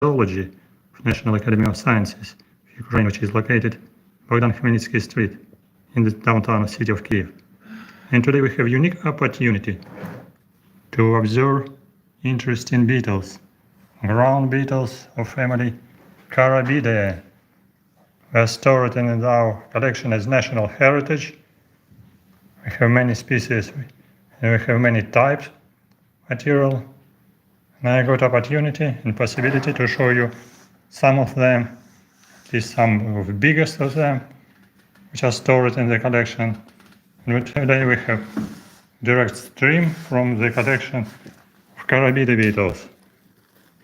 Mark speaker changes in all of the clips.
Speaker 1: Zoology of National Academy of Sciences of Ukraine, which is located Bogdan Khmelnytsky Street in the downtown city of Kyiv. And today we have a unique opportunity to observe interesting beetles, ground beetles of family Carabidae. They are stored in our collection as national heritage. We have many species and we have many types material. And I got opportunity and possibility to show you some of them, at least some of the biggest of them, which are stored in the collection. And today we have direct stream from the collection of Carabidae beetles,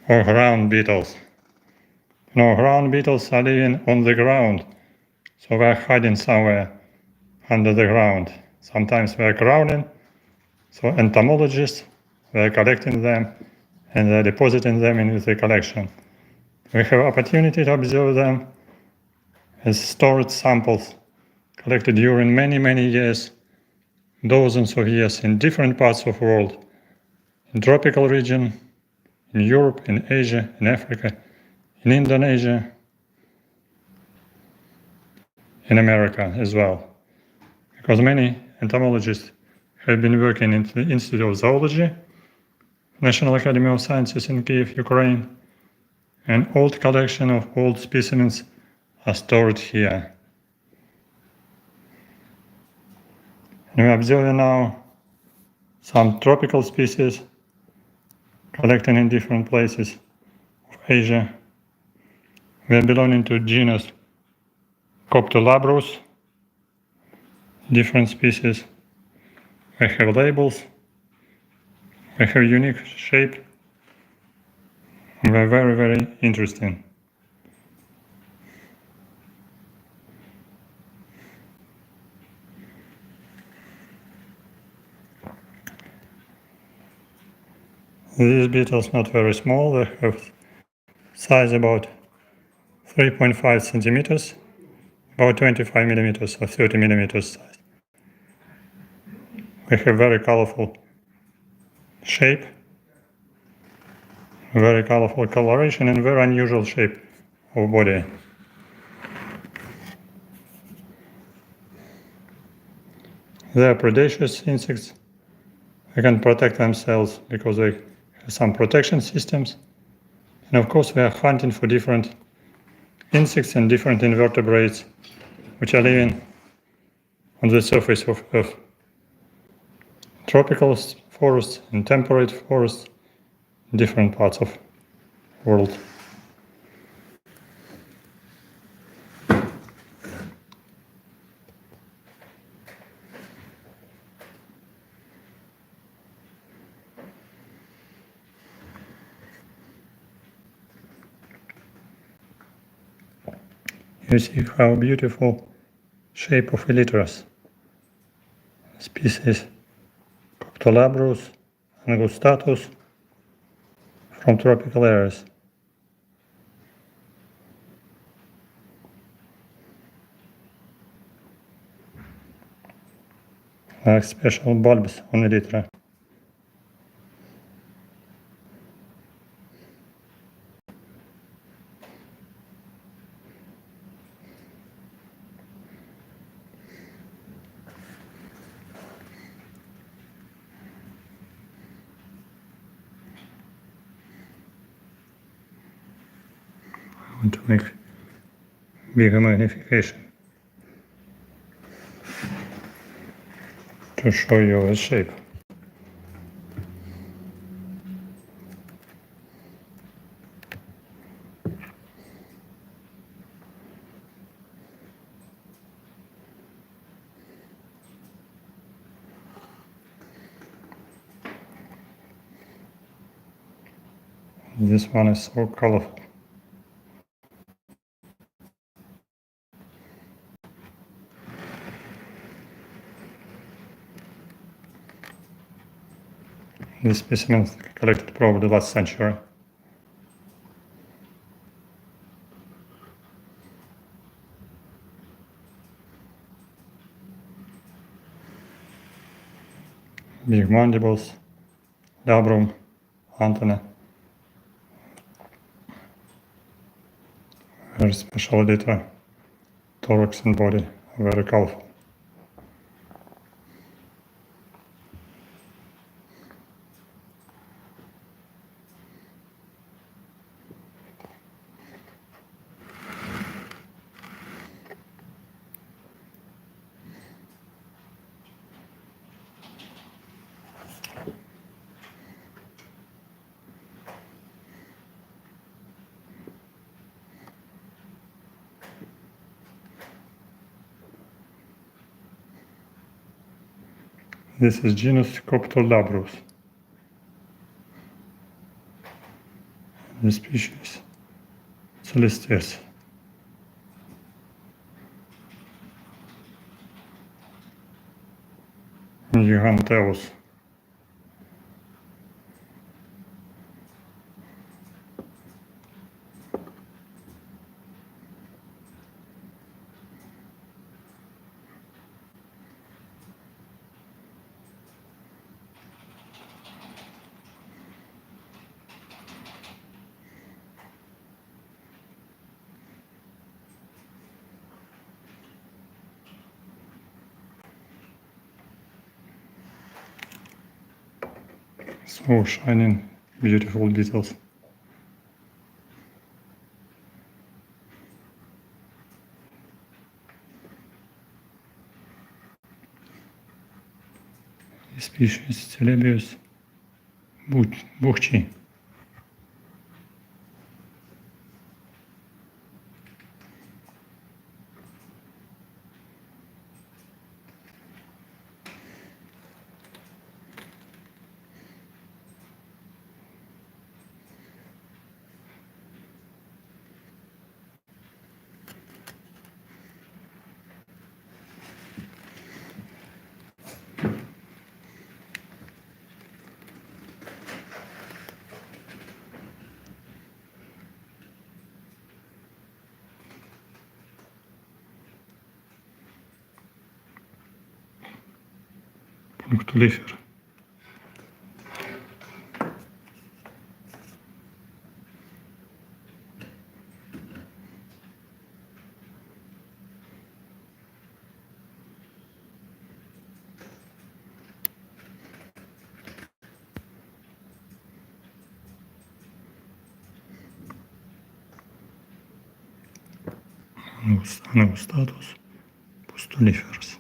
Speaker 1: or ground beetles. No, ground beetles are living on the ground, so they are hiding somewhere under the ground. Sometimes they are crawling, so entomologists, they are collecting them and they are depositing them in the collection. We have opportunity to observe them as stored samples collected during many, many years, dozens of years in different parts of the world, in tropical region, in Europe, in Asia, in Africa, in Indonesia, in America as well. Because many entomologists have been working in the Institute of Zoology, National Academy of Sciences in Kyiv, Ukraine, and old collection of old specimens are stored here. And we are observing now some tropical species collected in different places of Asia. We are belonging to genus Coptolabrus, different species. They have labels, they have unique shape, and they're very, very interesting. These beetles not very small, they have size about 3.5 centimeters, about 25 millimeters or 30 millimeters size. They have very colorful shape, very colorful coloration and very unusual shape of body. They are predaceous insects. They can protect themselves because they have some protection systems. And of course, we are hunting for different insects and different invertebrates which are living on the surface of Earth. Tropical forests and temperate forests in different parts of the world. You see how beautiful shape of elytras, species Coptolabrus angustatus from tropical areas. Like special bulbs on elytra. To make bigger magnification to show you the shape. This one is so colorful. These specimens collected probably last century. Big mandibles, labrum, antenna. Very special data. Thorax and body are very colorful. This is genus Coptodabrus. The species Celestes. Giganteus. So shining, beautiful Beetles. Species Carabius buchchi. Punctulifer. Status Pustuliferus.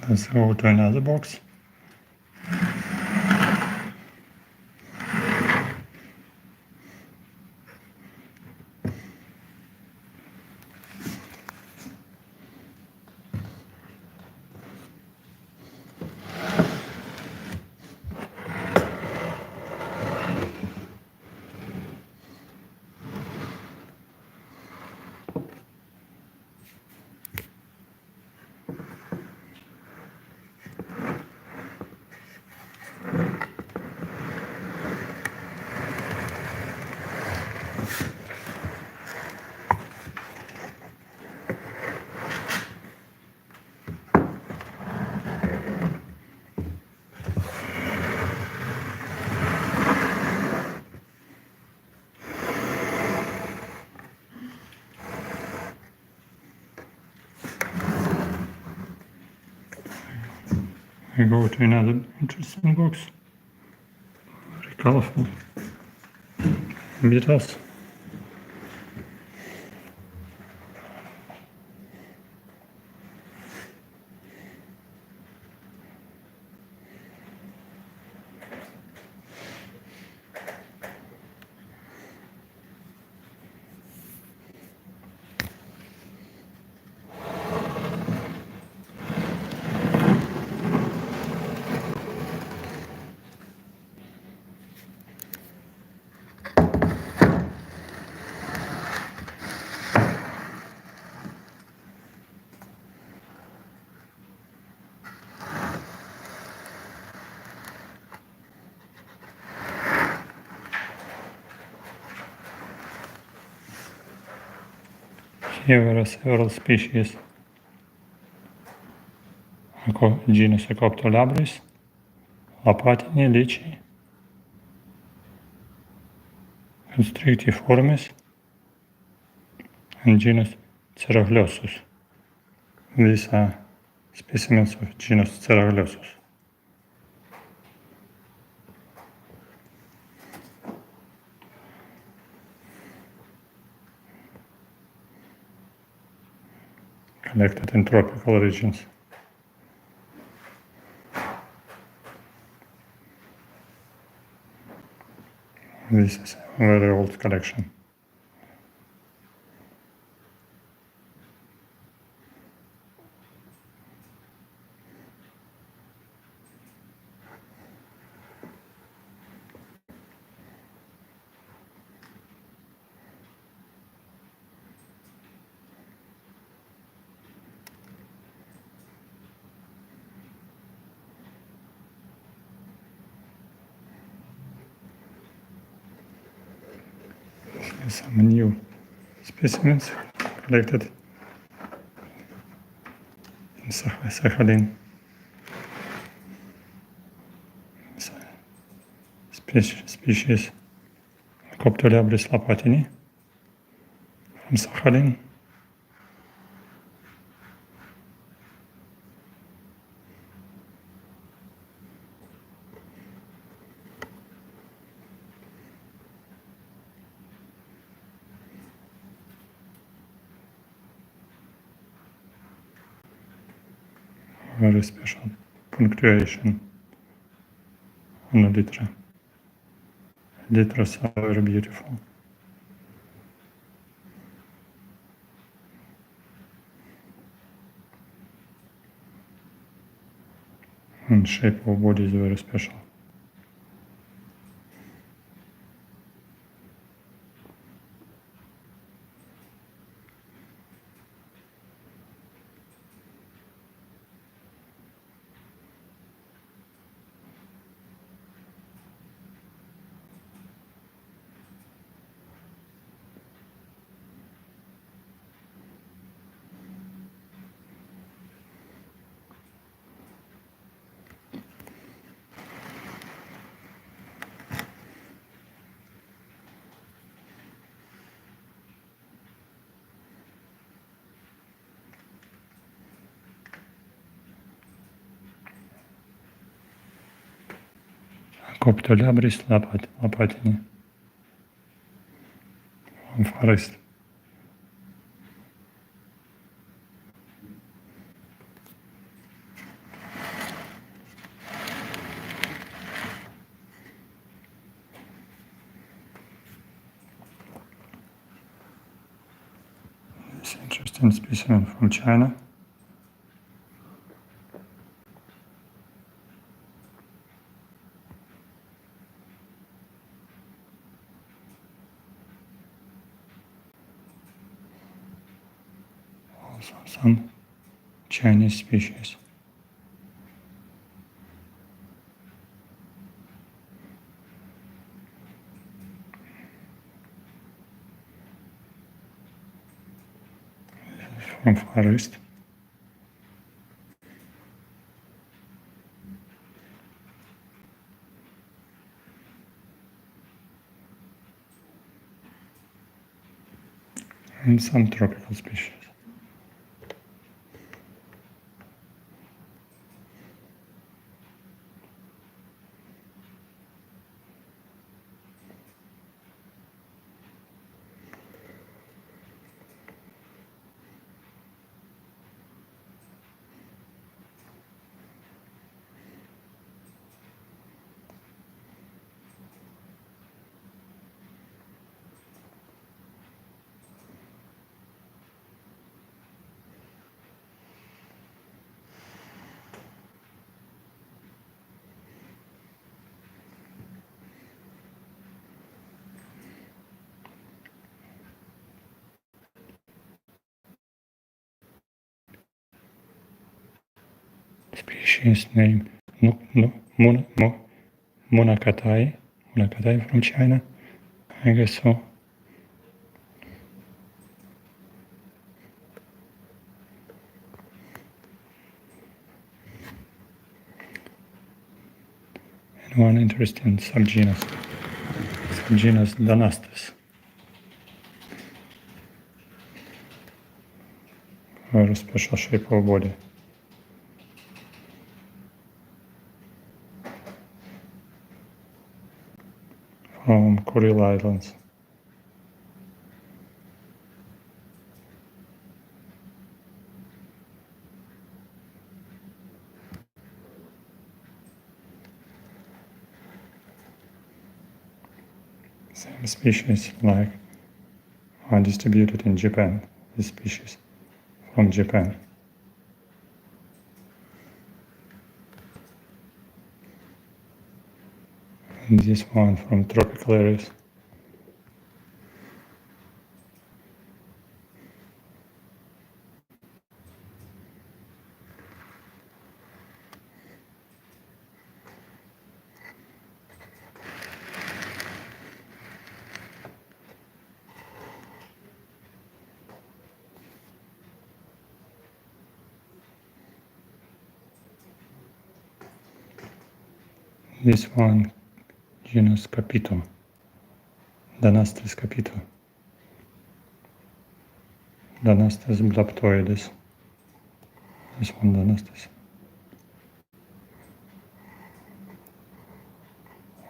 Speaker 1: Let's go to another box. I go to another interesting box. Very colorful. Beetles. Here are several species. Genus Acoptolabris, Lapatini, Lychee, Constrictiformis, and genus Ceroglossus. These are specimens of genus Ceroglossus. Collected in tropical regions. This is a very old collection. Some new specimens collected in Sakhalin. Species Acoptolabris lapatini from Sakhalin. Very special punctuation on the litra. Litras are very beautiful. And shape of body is very special. Acoptolabris lapatini from forest. This interesting specimen from China. Also some Chinese species. From forest. And some tropical species. Species name Monocatai from China, I guess so. One interesting subgenus. Subgenus Donastis. Very special shape of body. From Kuril Islands. Same species like are distributed in Japan. This species from Japan. And this one from tropical areas. This one, genus Capito, Donastis capito, Donastis blaptoides. This one, Donastis.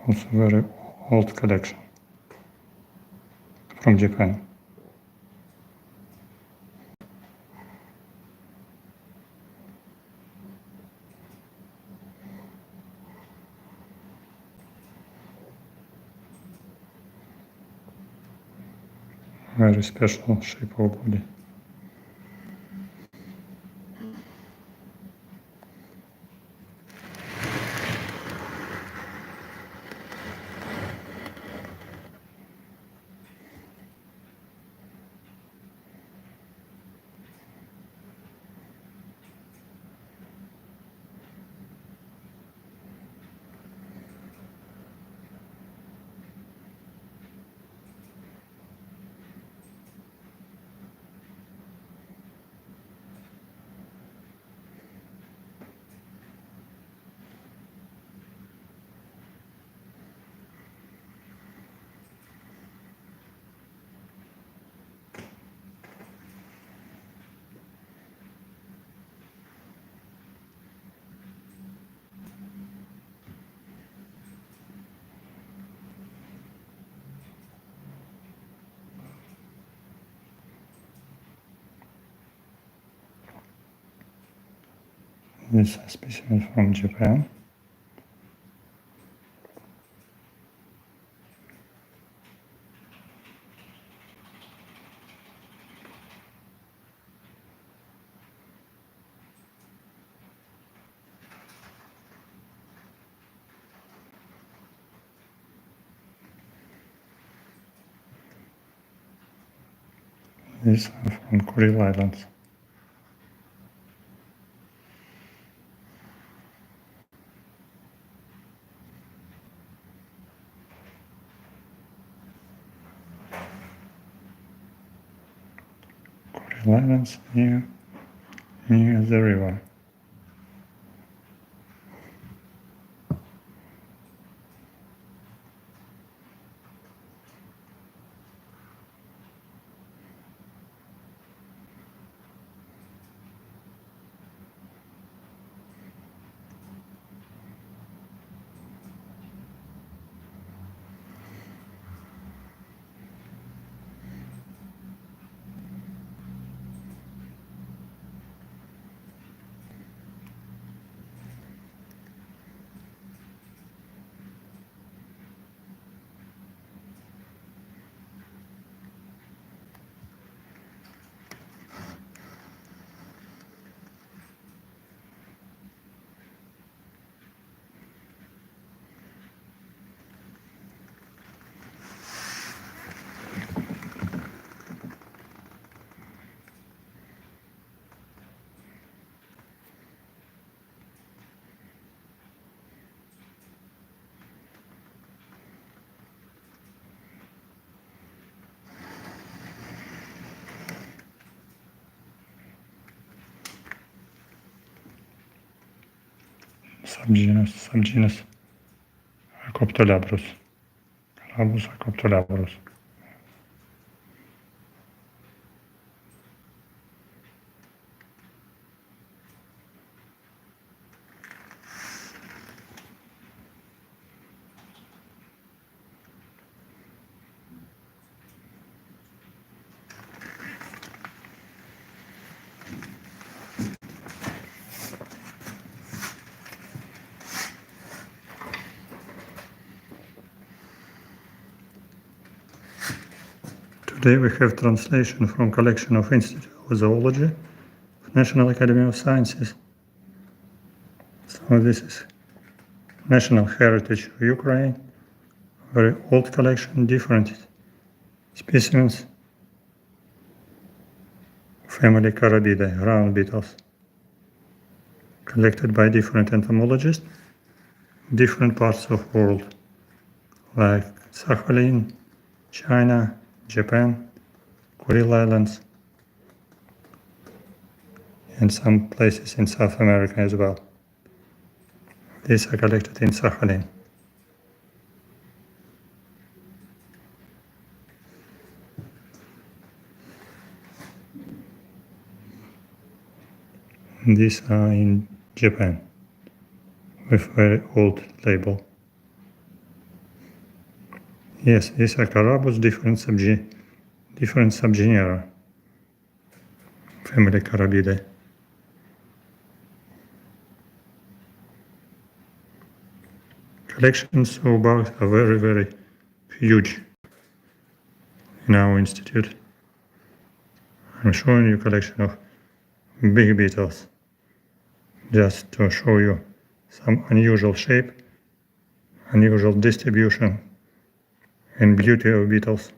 Speaker 1: Also very old collection from Japan. Very special shape of body. This species from Japan. These are from Kuril Islands. Kuril Islands near the river. Subgenus Acoptolabrus. Carabus acoptolabrus. Today we have translation from collection of Institute of Zoology of National Academy of Sciences. So this is National Heritage of Ukraine, very old collection, different specimens, family Carabidae, ground beetles, collected by different entomologists, different parts of the world, like Sakhalin, China, Japan, Kuril Islands, and some places in South America as well. These are collected in Sakhalin. These are in Japan, with very old label. Yes, these are Carabus, different subgenera, family Carabidae. Collections of bugs are very, very huge in our institute. I'm showing you a collection of big beetles, just to show you some unusual shape, unusual distribution, and beauty of beetles.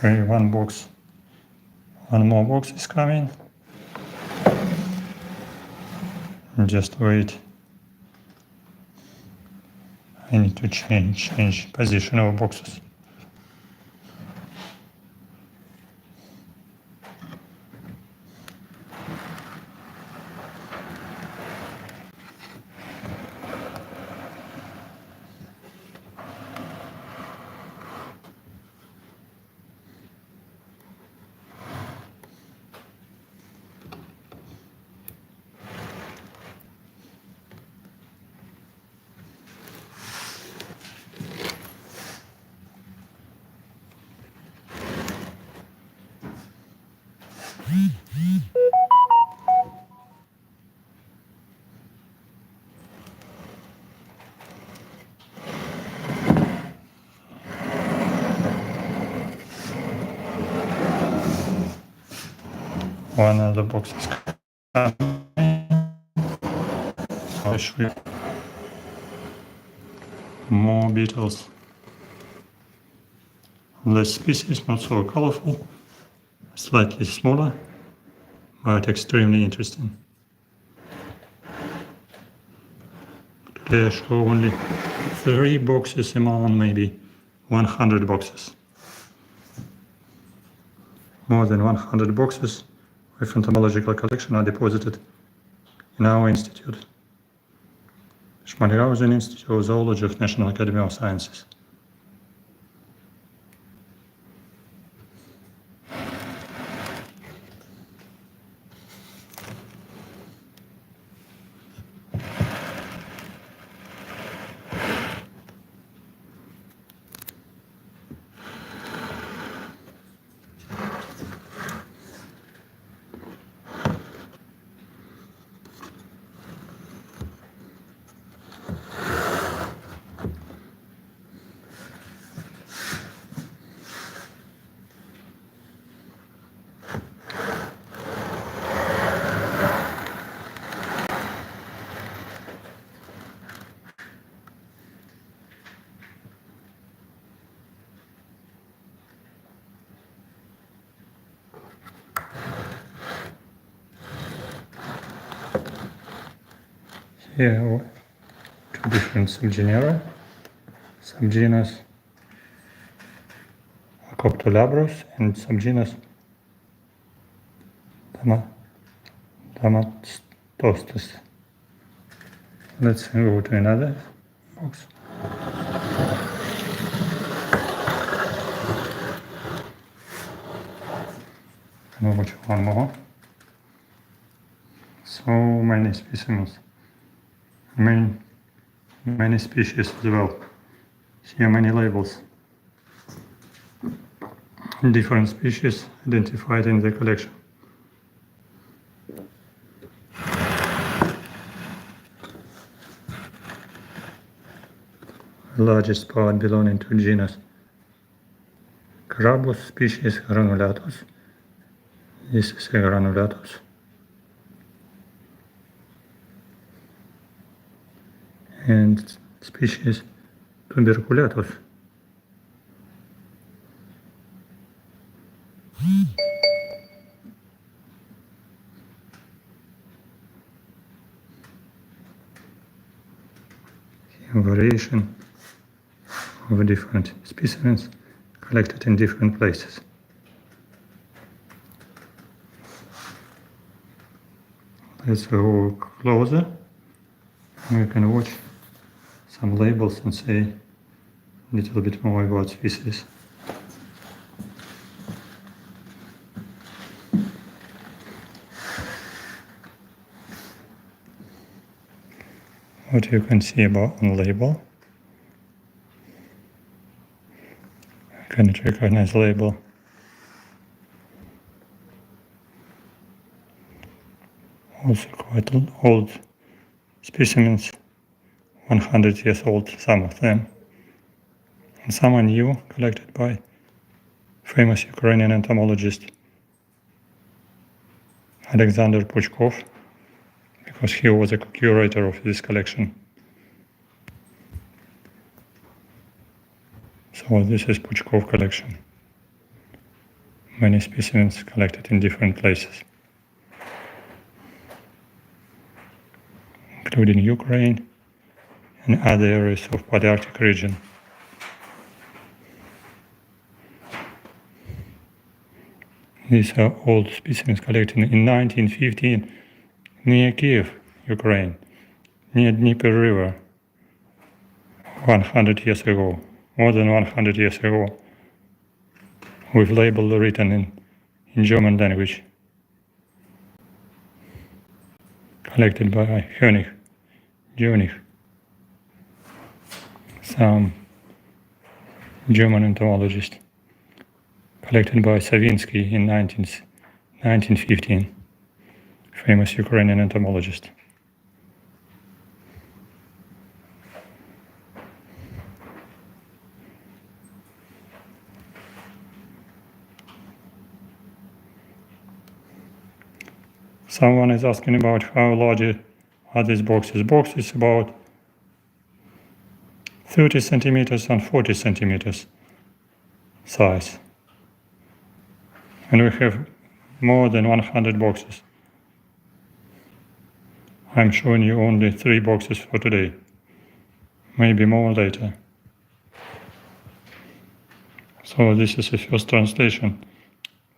Speaker 1: Okay, one more box is coming. Just wait. I need to change position of boxes. One of the boxes coming. I'll show you more beetles. This species not so colorful, slightly smaller, but extremely interesting. Today I show only 3 boxes among maybe 100 boxes. More than 100 boxes with entomological collection are deposited in our institute, Schmalhausen Institute of Zoology of National Academy of Sciences. Here are two different subgenera, subgenus Acoptolabrus and subgenus Damatostus. Let's go to another box. And watch one more. So many specimens. Many species as well. Here many labels. Different species identified in the collection. The largest part belonging to genus Carabus, species Granulatus. This is a Granulatus. And species Tuberculatus. Variation of different specimens collected in different places. Let's go closer. We can watch some labels and say a little bit more about species. What you can see about on label. I cannot recognize label. Also quite old specimens, 100 years old, some of them. And some are new, collected by famous Ukrainian entomologist Alexander Puchkov, because he was a curator of this collection. So this is Puchkov collection. Many specimens collected in different places, including Ukraine and other areas of Palearctic region. These are old specimens collected in 1915 near Kyiv, Ukraine, near Dnieper River, 100 years ago, more than 100 years ago, with label written in German language, collected by Jönich, some German entomologist, collected by Savinsky in 1915, famous Ukrainian entomologist. Someone is asking about how large are these boxes. Boxes about 30 centimeters and 40 centimeters size. And we have more than 100 boxes. I'm showing you only 3 boxes for today, maybe more later. So this is the first translation,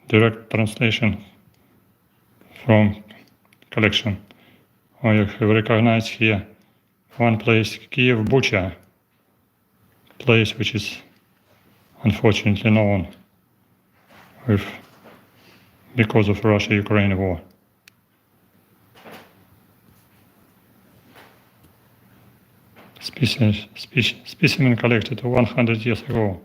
Speaker 1: direct translation from collection. You have recognized here one place, Kyiv, Bucha, place which is unfortunately known because of Russia-Ukraine war. Specimen collected 100 years ago.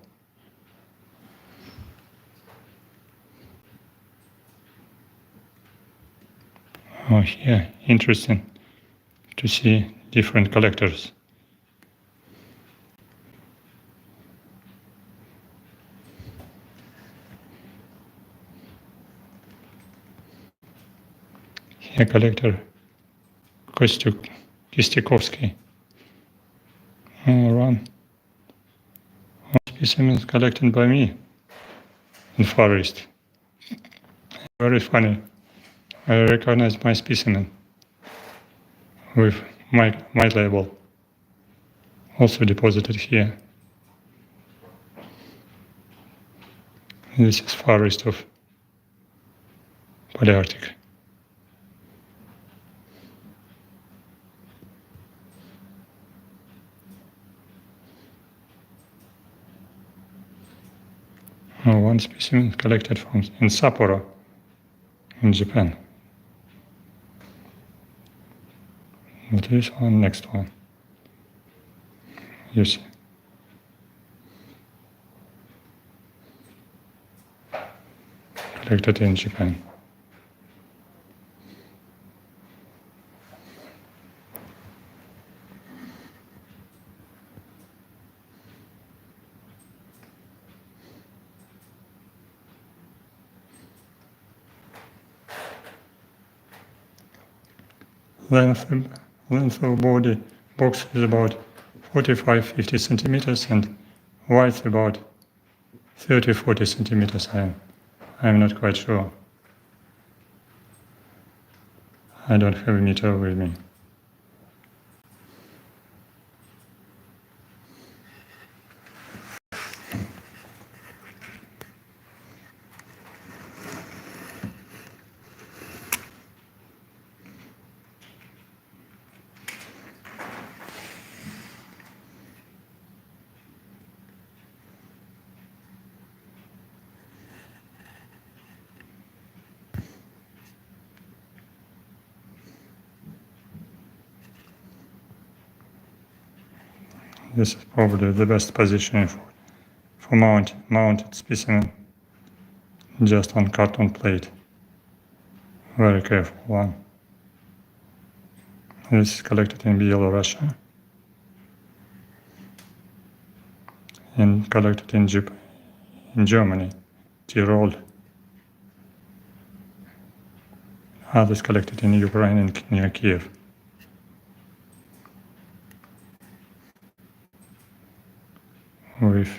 Speaker 1: Oh, here, interesting to see different collectors. Here, collector Kistikovsky. One specimens collected by me in Far East. Very funny. I recognized my specimen with white label, also deposited here. This is far east of Palearctic. One specimen collected in Sapporo, in Japan. This one, next one. You see. Collected in Japan. Length of body box is about 45-50 centimeters and width about 30-40 centimeters. I'm not quite sure. I don't have a meter with me. This is probably the best position for mounted specimen, just on carton plate. Very careful one. This is collected in Belarus and collected in Germany, Tyrol. Others collected in Ukraine and near Kyiv. With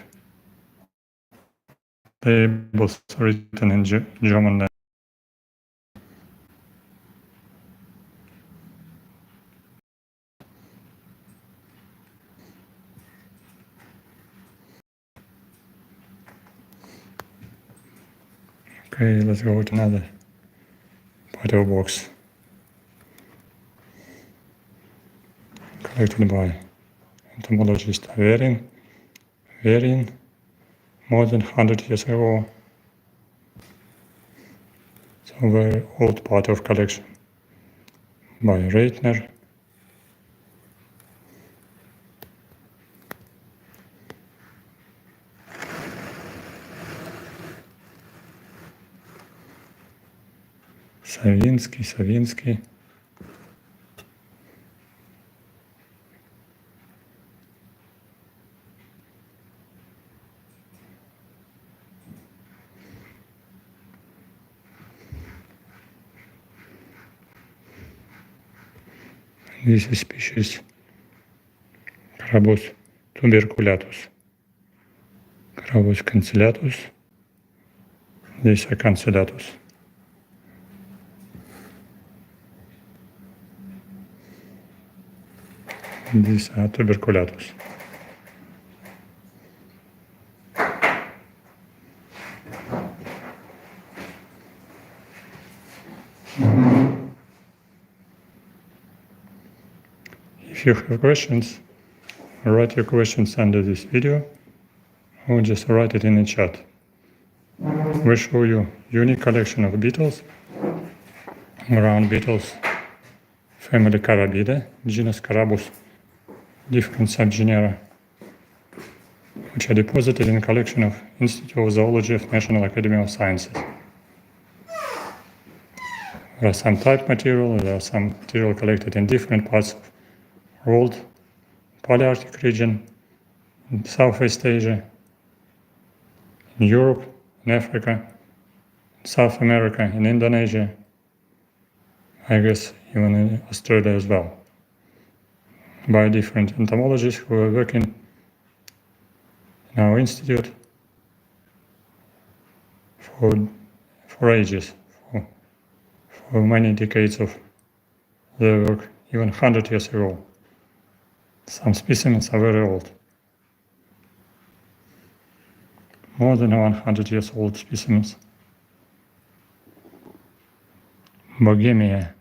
Speaker 1: labels written in German. Okay, let's go to another part of the box. Collected by entomologist Verin more than 100 years ago. So very old part of collection by Reitner. Savinsky. This is species Carabus tuberculatus. Carabus cancelatus. These are cancelatus. These are tuberculatus. If you have questions, write your questions under this video or just write it in the chat. We show you unique collection of beetles, around beetles, family Carabidae, genus Carabus, different subgenera, which are deposited in a collection of Institute of Zoology of National Academy of Sciences. There are some type material, there are some material collected in different parts of the world, Palearctic region, in Southeast Asia, in Europe, in Africa, in South America, in Indonesia, I guess even in Australia as well, by different entomologists who are working in our institute for ages, for many decades of their work even 100 years ago. Some specimens are very old. More than 100 years old specimens. Bohemia.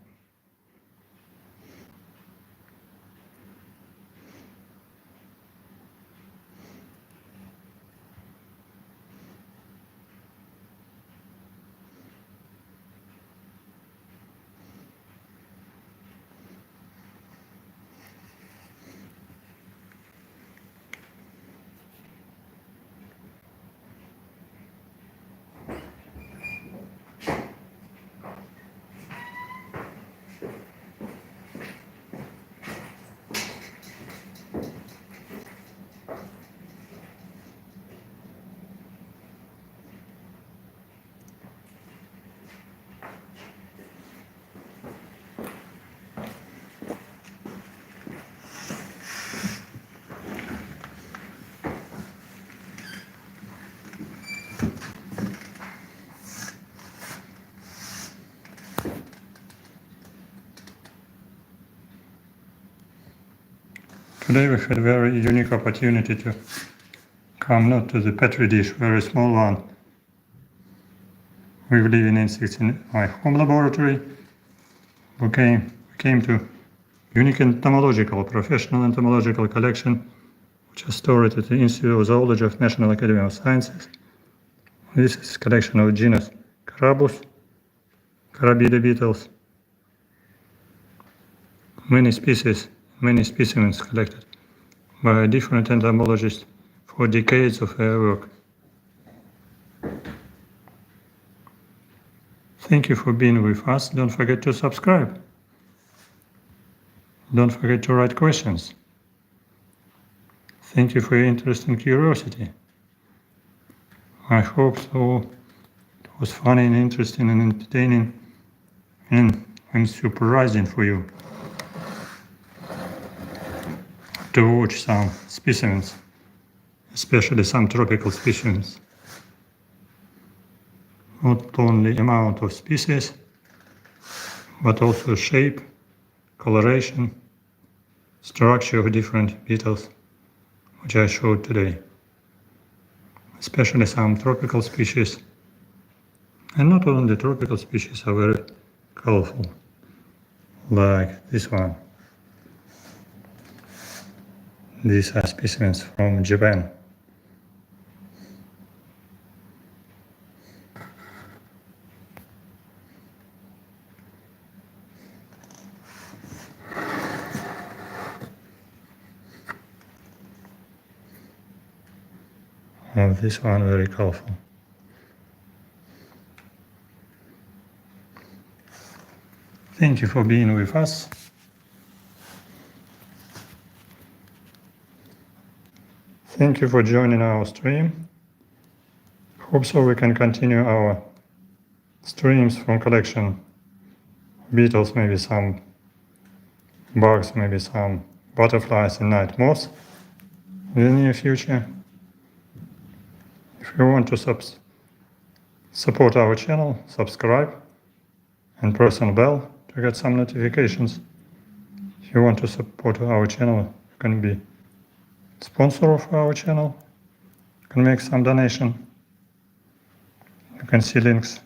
Speaker 1: Today we had a very unique opportunity to come not to the petri dish, very small one. We live in insects in my home laboratory. We came to unique entomological, professional entomological collection, which is stored at the Institute of Zoology of National Academy of Sciences. This is a collection of genus Carabus, Carabidae beetles, many species, many specimens collected by different entomologists for decades of their work. Thank you for being with us. Don't forget to subscribe. Don't forget to write questions. Thank you for your interest and curiosity. I hope so. It was funny and interesting and entertaining and surprising for you to watch some specimens, especially some tropical specimens. Not only amount of species, but also shape, coloration, structure of different beetles, which I showed today. Especially some tropical species, and not only tropical species are very colorful, like this one. These are specimens from Japan. And this one very colorful. Thank you for being with us. Thank you for joining our stream. Hope so we can continue our streams from collection beetles, maybe some bugs, maybe some butterflies and night moths in the near future. If you want to support our channel, subscribe and press on bell to get some notifications. If you want to support our channel, you can be sponsor of our channel. You can make some donation. You can see links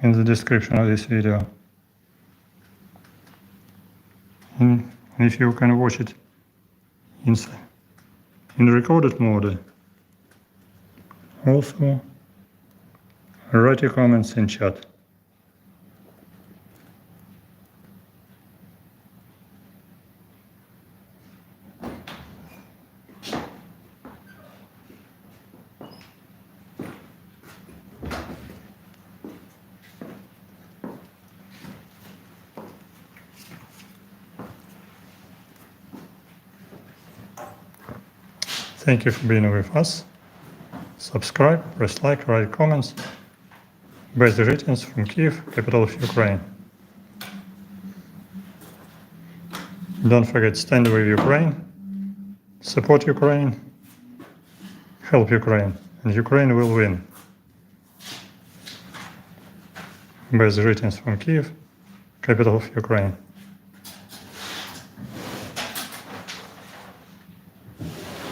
Speaker 1: in the description of this video. And if you can watch it in recorded mode, also write your comments in chat. Thank you for being with us. Subscribe, press like, write comments. Best greetings from Kyiv, capital of Ukraine. Don't forget, stand with Ukraine, support Ukraine, help Ukraine, and Ukraine will win. Best greetings from Kyiv, capital of Ukraine.